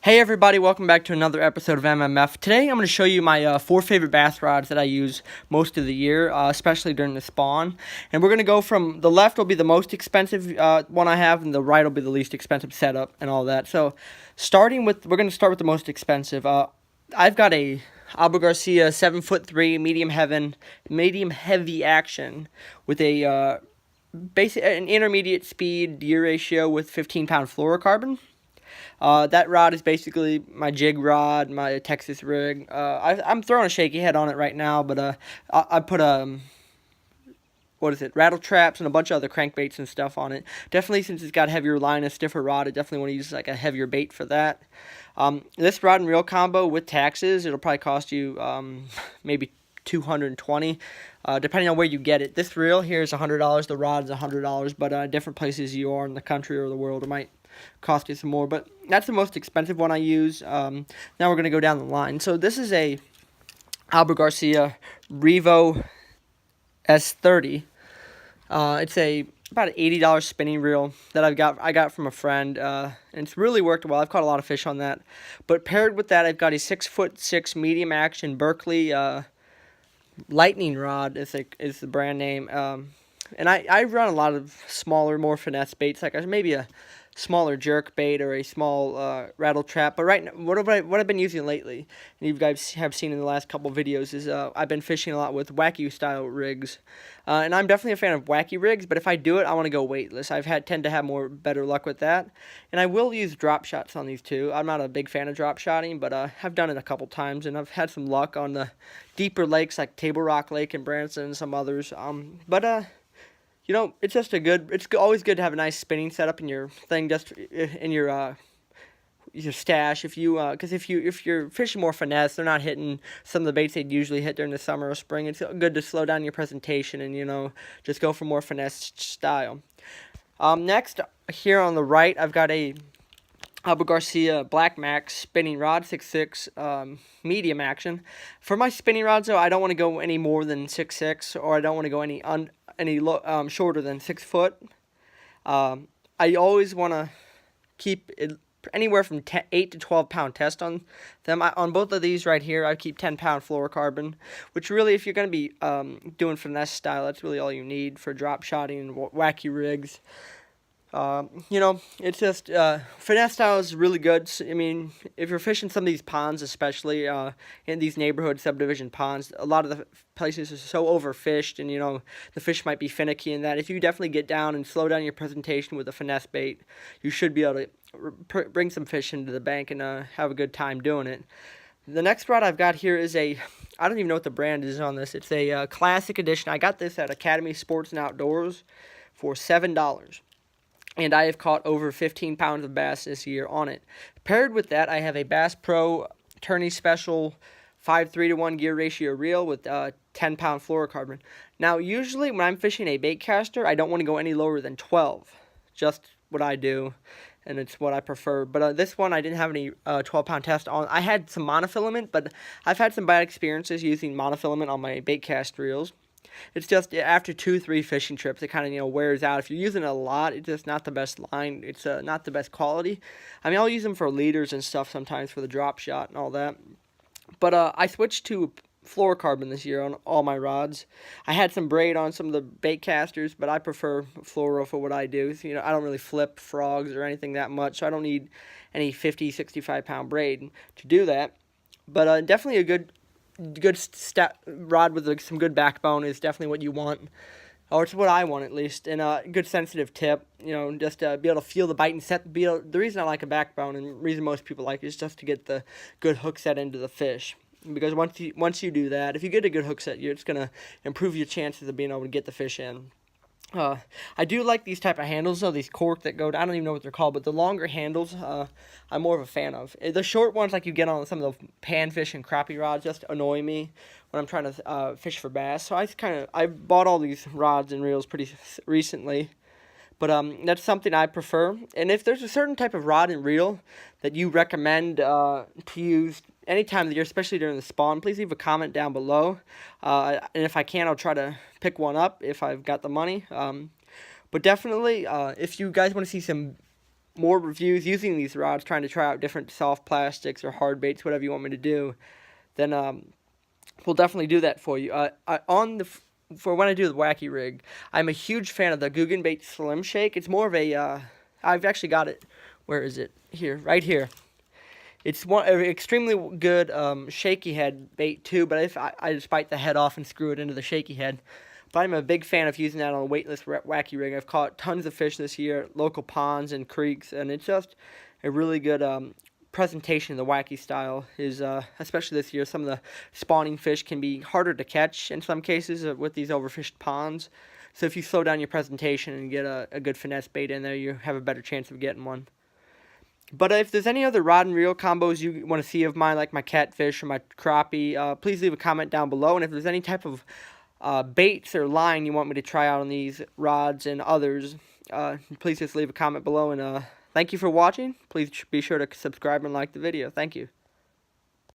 Hey everybody, welcome back to another episode of MMF. Today I'm going to show you my 4 favorite bass rods that I use most of the year, especially during the spawn. And we're going to go from the left will be the most expensive one I have, and the right will be the least expensive setup and all that. So we're going to start with the most expensive. I've got a Alba Garcia 7'3" medium heavy action with a an intermediate speed gear ratio with 15-pound fluorocarbon. That rod is basically my jig rod, my Texas rig. I'm throwing a shaky head on it right now, but I put rattle traps and a bunch of other crankbaits and stuff on it. Definitely, since it's got heavier line, a stiffer rod, I definitely want to use like a heavier bait for that. This rod and reel combo with taxes, it'll probably cost you maybe $220, depending on where you get it. This reel here is $100. The rod is $100, but different places you are in the country or the world, it might cost you some more. But that's the most expensive one I use. Now we're gonna go down the line. So this is a Alba Garcia Revo S30. It's about an $80 spinning reel that I got from a friend, and it's really worked well. I've caught a lot of fish on that. But paired with that, I've got a 6'6" medium action Berkley Lightning rod is the brand name. And I run a lot of smaller, more finesse baits, like maybe a smaller jerk bait or a small rattle trap. But right now, what I've been using lately, and you guys have seen in the last couple videos, is I've been fishing a lot with wacky style rigs. And I'm definitely a fan of wacky rigs, but if I do it, I want to go weightless. Tend to have better luck with that. And I will use drop shots on these too. I'm not a big fan of drop shotting, but I've done it a couple times, and I've had some luck on the deeper lakes like Table Rock Lake and Branson and some others. You know, it's always good to have a nice spinning setup in your thing, just in your stash. Because if you're fishing more finesse, they're not hitting some of the baits they'd usually hit during the summer or spring. It's good to slow down your presentation and just go for more finesse style. Next, here on the right, I've got a Alba Garcia Black Max spinning rod, 6'6", medium action. For my spinning rods, though, I don't want to go any more than 6'6", or I don't want to go any shorter than 6 foot. I always want to keep it anywhere from 8 to 12 pound test on them. On both of these right here, I keep 10-pound fluorocarbon, which really, if you're going to be doing finesse style, that's really all you need for drop shotting and wacky rigs. It's just finesse style is really good. I mean, if you're fishing some of these ponds, especially in these neighborhood subdivision ponds, a lot of the places are so overfished, and the fish might be finicky. And that if you definitely get down and slow down your presentation with a finesse bait, you should be able to bring some fish into the bank and have a good time doing it. The next rod I've got here is I don't even know what the brand is on this. It's a classic edition. I got this at Academy Sports and Outdoors for $7. And I have caught over 15 pounds of bass this year on it. Paired with that, I have a Bass Pro Tourney Special 5:3-to-1 gear ratio reel with 10-pound fluorocarbon. Now, usually when I'm fishing a bait caster, I don't want to go any lower than 12. Just what I do, and it's what I prefer. But this one, I didn't have any 12-pound test on. I had some monofilament, but I've had some bad experiences using monofilament on my bait cast reels. It's just after 2-3 fishing trips, it kind of wears out. If you're using it a lot, it's just not the best line. It's not the best quality. I mean, I'll use them for leaders and stuff sometimes for the drop shot and all that. But I switched to fluorocarbon this year on all my rods. I had some braid on some of the bait casters, but I prefer fluoro for what I do. So, I don't really flip frogs or anything that much, so I don't need any 50, 65-pound braid to do that. But definitely a good rod with some good backbone is definitely what you want, or it's what I want at least, and a good sensitive tip. Just to be able to feel the bite and set. The reason I like a backbone, and the reason most people like it, is just to get the good hook set into the fish. Because once you do that, if you get a good hook set, it's gonna improve your chances of being able to get the fish in. I do like these type of handles, though, these cork that go, I don't even know what they're called, but the longer handles, I'm more of a fan of. The short ones, like you get on some of the panfish and crappie rods, just annoy me when I'm trying to fish for bass. So I bought all these rods and reels pretty recently, but that's something I prefer. And if there's a certain type of rod and reel that you recommend to use anytime of the year, especially during the spawn, please leave a comment down below. And if I can, I'll try to pick one up if I've got the money. But definitely, if you guys want to see some more reviews using these rods, trying to try out different soft plastics or hard baits, whatever you want me to do, then we'll definitely do that for you. For when I do the wacky rig, I'm a huge fan of the Guggenbait Slim Shake. It's more of a, I've actually got it, where is it? Here, right here. It's an extremely good shaky head bait too, but if I just bite the head off and screw it into the shaky head. But I'm a big fan of using that on a weightless wacky rig. I've caught tons of fish this year, local ponds and creeks, and it's just a really good presentation of the wacky style. Is especially this year, some of the spawning fish can be harder to catch in some cases with these overfished ponds. So if you slow down your presentation and get a good finesse bait in there, you have a better chance of getting one. But if there's any other rod and reel combos you want to see of mine, like my catfish or my crappie, please leave a comment down below. And if there's any type of baits or line you want me to try out on these rods and others, please just leave a comment below. And thank you for watching. Please be sure to subscribe and like the video. Thank you.